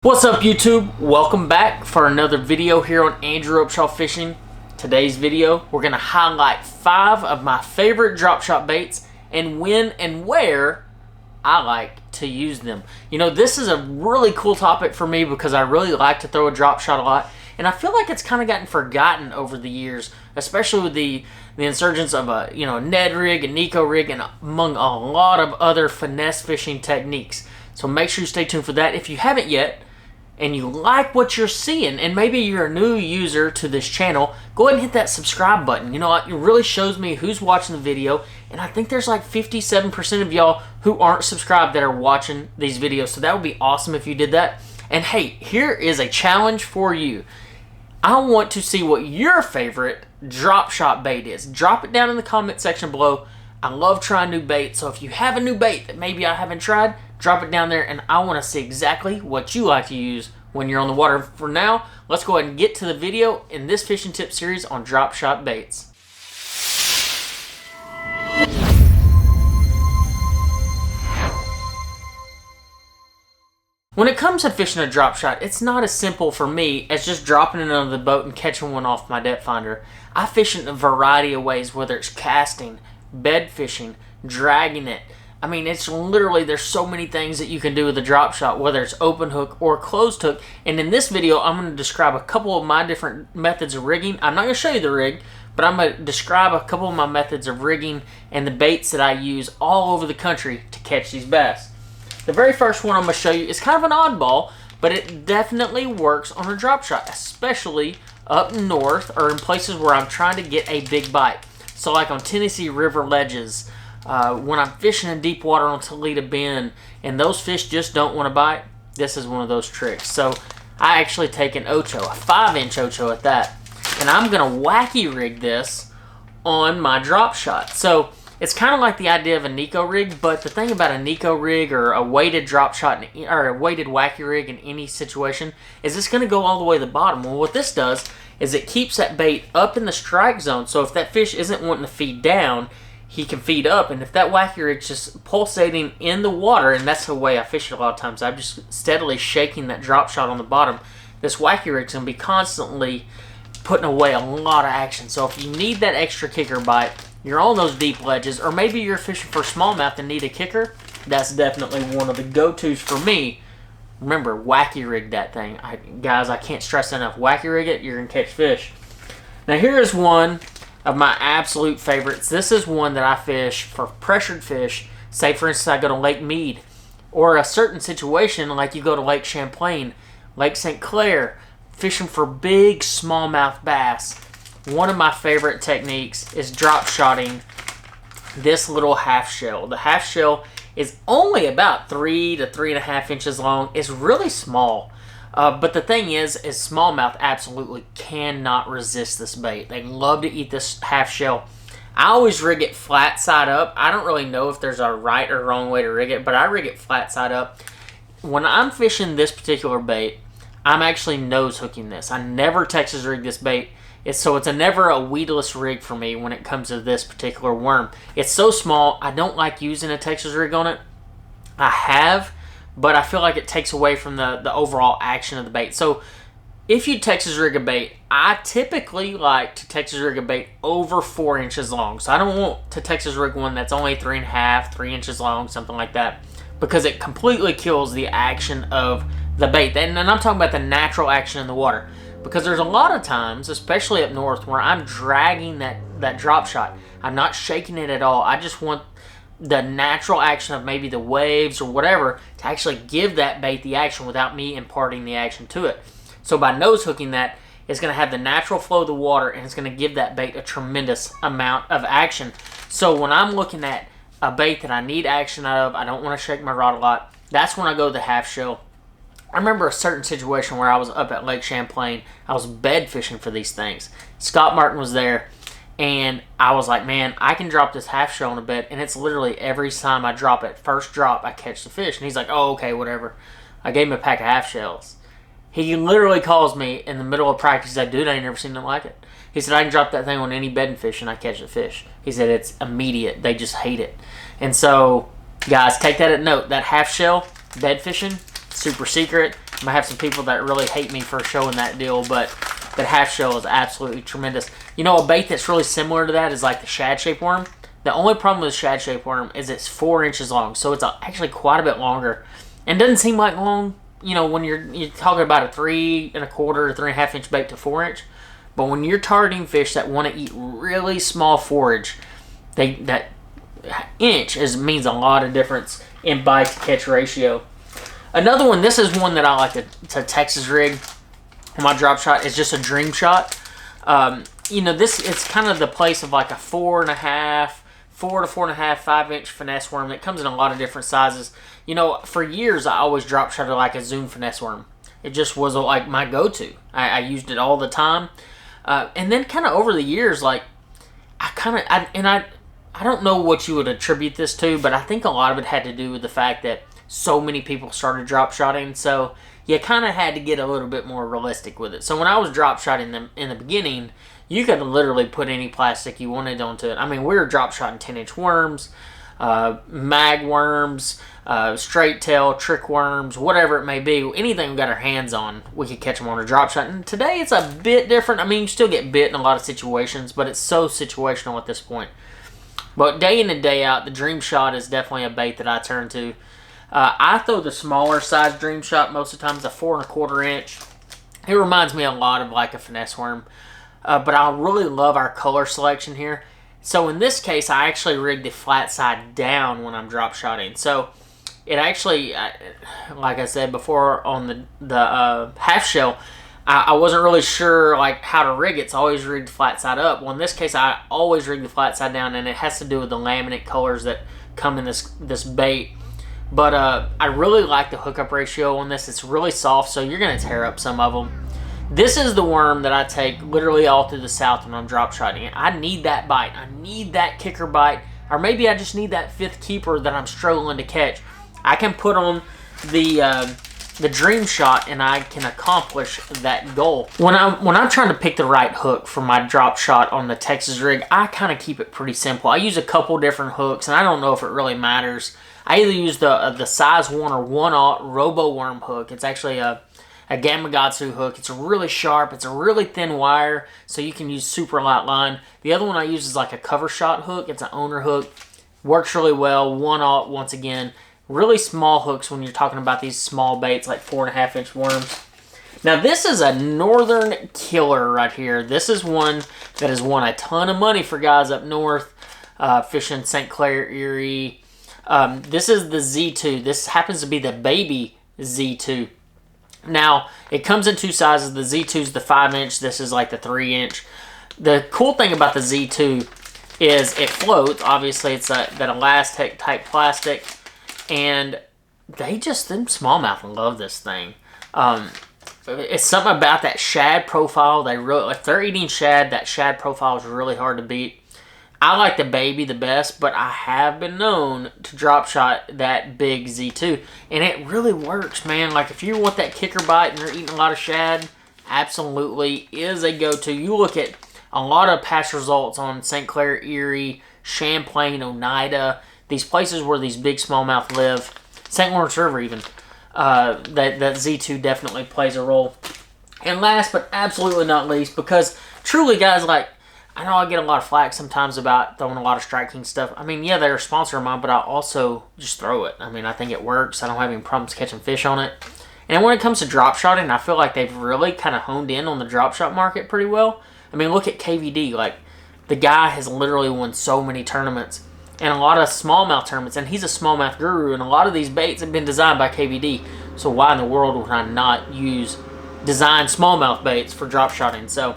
What's up YouTube? Welcome back for another video here on Andrew Upshaw Fishing. Today's video, we're going to highlight 5 of my favorite drop shot baits and when and where I like to use them. You know, this is a really cool topic for me because I really like to throw a drop shot a lot, and I feel like it's kind of gotten forgotten over the years, especially with the insurgence of a Ned rig, a Nico rig, and among a lot of other finesse fishing techniques. So make sure you stay tuned for that. If you haven't yet, and you like what you're seeing, and maybe you're a new user to this channel, go ahead and hit that subscribe button. You know, it really shows me who's watching the video, and I think there's like 57% of y'all who aren't subscribed that are watching these videos, so that would be awesome if you did that. And hey, here is a challenge for you. I want to see what your favorite drop shot bait is. Drop it down in the comment section below. I love trying new bait, so if you have a new bait that maybe I haven't tried, drop it down there, and I want to see exactly what you like to use when you're on the water. For now, let's go ahead and get to the video in this fishing tip series on drop shot baits. When it comes to fishing a drop shot, it's not as simple for me as just dropping it under the boat and catching one off my depth finder. I fish in a variety of ways, whether it's casting, bed fishing, dragging it. I mean, it's literally, there's so many things that you can do with a drop shot, whether it's open hook or closed hook. And in this video, I'm going to describe a couple of my different methods of rigging. I'm not going to show you the rig, but I'm going to describe a couple of my methods of rigging and the baits that I use all over the country to catch these bass. The very first one I'm going to show you is kind of an oddball, but it definitely works on a drop shot, especially up north or in places where I'm trying to get a big bite. So like on Tennessee River ledges, when I'm fishing in deep water on Toledo Bend and those fish just don't want to bite, this is one of those tricks. So I actually take an Ocho, a 5-inch Ocho at that, and I'm going to wacky rig this on my drop shot. So it's kind of like the idea of a Nico rig, but the thing about a Nico rig or a weighted drop shot or a weighted wacky rig in any situation is it's going to go all the way to the bottom. Well, what this does is it keeps that bait up in the strike zone, so if that fish isn't wanting to feed down, he can feed up. And if that wacky rig's just pulsating in the water, and that's the way I fish it a lot of times, I'm just steadily shaking that drop shot on the bottom, this wacky rig's going to be constantly putting away a lot of action. So if you need that extra kicker bite, you're on those deep ledges, or maybe you're fishing for smallmouth and need a kicker, that's definitely one of the go-tos for me. Remember, wacky rig that thing. Guys, I can't stress enough. Wacky rig it, you're going to catch fish. Now here is one of my absolute favorites. This is one that I fish for pressured fish. Say for instance I go to Lake Mead, or a certain situation like you go to Lake Champlain, Lake St. Clair, fishing for big smallmouth bass. One of my favorite techniques is drop shotting this little half shell. The half shell is only about 3 to 3.5 inches long. It's really small. But the thing is smallmouth absolutely cannot resist this bait. They love to eat this half shell. I always rig it flat side up. I don't really know if there's a right or wrong way to rig it, but I rig it flat side up. When I'm fishing this particular bait, I'm actually nose hooking this. I never Texas rig this bait. So it's never a weedless rig for me when it comes to this particular worm. It's so small, I don't like using a Texas rig on it. I have, but I feel like it takes away from the overall action of the bait. So if you Texas rig a bait, I typically like to Texas rig a bait over 4 inches long. So I don't want to Texas rig one that's only 3.5, 3 inches long, something like that, because it completely kills the action of the bait. And I'm talking about the natural action in the water. Because there's a lot of times, especially up north, where I'm dragging that drop shot. I'm not shaking it at all. I just want the natural action of maybe the waves or whatever to actually give that bait the action without me imparting the action to it. So by nose hooking that, it's going to have the natural flow of the water, and it's going to give that bait a tremendous amount of action. So when I'm looking at a bait that I need action out of, I don't want to shake my rod a lot, that's when I go to the half shell. I remember a certain situation where I was up at Lake Champlain. I was bed fishing for these things. Scott Martin was there, and I was like, man, I can drop this half shell on a bed, and it's literally every time I drop it, first drop, I catch the fish. And he's like, oh, okay, whatever. I gave him a pack of half shells. He literally calls me in the middle of practice. He's like, dude, I ain't never seen nothing like it. He said, I can drop that thing on any bedding fish, and I catch the fish. He said, it's immediate. They just hate it. And so, guys, take that at note. That half shell, bed fishing, super secret. I'm gonna have some people that really hate me for showing that deal, but that half shell is absolutely tremendous. You know, a bait that's really similar to that is like the shad-shaped worm. The only problem with the shad-shaped worm is it's 4 inches long, so it's actually quite a bit longer, and doesn't seem like long. You know, when you're talking about a 3 1/4 or 3 1/2 inch bait to 4 inch, but when you're targeting fish that want to eat really small forage, that inch means a lot of difference in bite to catch ratio. Another one, this is one that I like to Texas rig on my drop shot, is just a dream shot. You know, it's kind of the place of like a 4 to 4 1/2, 5 inch finesse worm that comes in a lot of different sizes. You know, for years I always drop shotted like a Zoom finesse worm. It just was like my go-to. I used it all the time. And then kind of over the years, like I don't know what you would attribute this to, but I think a lot of it had to do with the fact that so many people started drop shotting, so you kind of had to get a little bit more realistic with it. So when I was drop shotting them in the beginning, you could literally put any plastic you wanted onto it. I mean, we were drop shotting 10-inch worms, mag worms, straight tail, trick worms, whatever it may be. Anything we got our hands on, we could catch them on a drop shot. And today it's a bit different. I mean, you still get bit in a lot of situations, but it's so situational at this point. But day in and day out, the dream shot is definitely a bait that I turn to. I throw the smaller size dream shot most of the time. It's a 4 1/4 inch. It reminds me a lot of like a finesse worm. But I really love our color selection here. So in this case, I actually rigged the flat side down when I'm drop shotting. So it actually, like I said before on the half shell, I wasn't really sure like how to rig it. It's always rigged flat side up. Well, in this case, I always rig the flat side down, and it has to do with the laminate colors that come in this bait. But I really like the hookup ratio on this. It's really soft, so you're going to tear up some of them. This is the worm that I take literally all through the South when I'm drop shotting it. I need that bite. I need that kicker bite. Or maybe I just need that fifth keeper that I'm struggling to catch. I can put on the dream shot and I can accomplish that goal. When I'm trying to pick the right hook for my drop shot on the Texas rig, I kind of keep it pretty simple. I use a couple different hooks, and I don't know if it really matters. I either use the size 1 or 1/0 Roboworm hook. It's actually a Gamakatsu hook. It's really sharp. It's a really thin wire, so you can use super light line. The other one I use is like a cover shot hook. It's an owner hook. Works really well. 1/0 once again. Really small hooks when you're talking about these small baits like 4 1/2 inch worms. Now this is a northern killer right here. This is one that has won a ton of money for guys up north fishing St. Clair, Erie. This is the Z2. This happens to be the baby Z2. Now, it comes in 2 sizes. The Z2 is the 5 inch. This is like the 3 inch. The cool thing about the Z2 is it floats. Obviously, it's that elastic type plastic. And them smallmouth love this thing. It's something about that shad profile. If they're eating shad, that shad profile is really hard to beat. I like the baby the best, but I have been known to drop shot that big Z2, and it really works, man. Like, if you want that kicker bite and you're eating a lot of shad, absolutely is a go-to. You look at a lot of past results on St. Clair, Erie, Champlain, Oneida, these places where these big smallmouth live, St. Lawrence River even, that Z2 definitely plays a role. And last but absolutely not least, because truly, guys, like, I know I get a lot of flack sometimes about throwing a lot of Strike King stuff. I mean, yeah, they're a sponsor of mine, but I also just throw it. I mean, I think it works. I don't have any problems catching fish on it. And when it comes to drop shotting, I feel like they've really kind of honed in on the drop shot market pretty well. I mean, look at KVD. Like, the guy has literally won so many tournaments and a lot of smallmouth tournaments, and he's a smallmouth guru, and a lot of these baits have been designed by KVD. So why in the world would I not design smallmouth baits for drop shotting? So,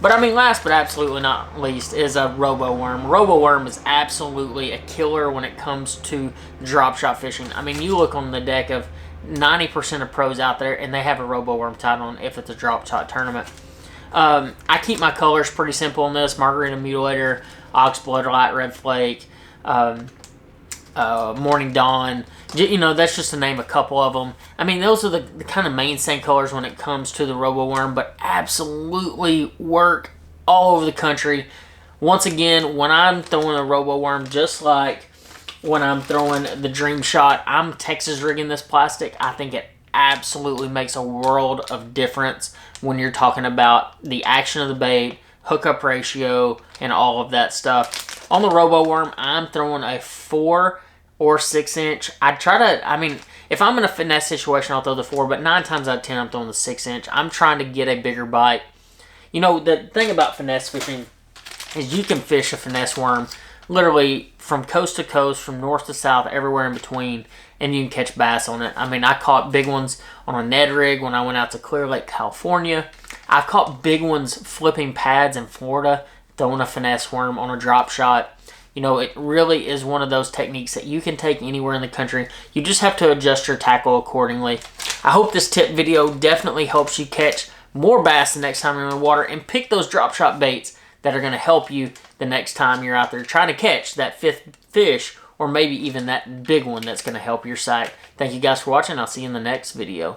but I mean, last but absolutely not least is a Roboworm. Roboworm is absolutely a killer when it comes to drop shot fishing. I mean, you look on the deck of 90% of pros out there, and they have a Roboworm tied on if it's a drop shot tournament. I keep my colors pretty simple on this: Margarita Mutilator, Ox Bloodlight, Red Flake, Morning Dawn. You know, that's just to name a couple of them. I mean, those are the kind of mainstay colors when it comes to the Roboworm, but absolutely work all over the country. Once again, when I'm throwing a Roboworm, just like when I'm throwing the Dream Shot, I'm Texas rigging this plastic. I think it absolutely makes a world of difference when you're talking about the action of the bait, hookup ratio, and all of that stuff. On the Roboworm, I'm throwing a 4 or 6 inch. If I'm in a finesse situation, I'll throw the 4, but 9 times out of 10, I'm throwing the 6 inch. I'm trying to get a bigger bite. You know, the thing about finesse fishing is you can fish a finesse worm literally from coast to coast, from north to south, everywhere in between, and you can catch bass on it. I mean, I caught big ones on a Ned rig when I went out to Clear Lake, California. I've caught big ones flipping pads in Florida, throwing a finesse worm on a drop shot. You know, it really is one of those techniques that you can take anywhere in the country. You just have to adjust your tackle accordingly. I hope this tip video definitely helps you catch more bass the next time you're in the water and pick those drop shot baits that are going to help you the next time you're out there trying to catch that 5th fish, or maybe even that big one that's going to help your sight. Thank you guys for watching. I'll see you in the next video.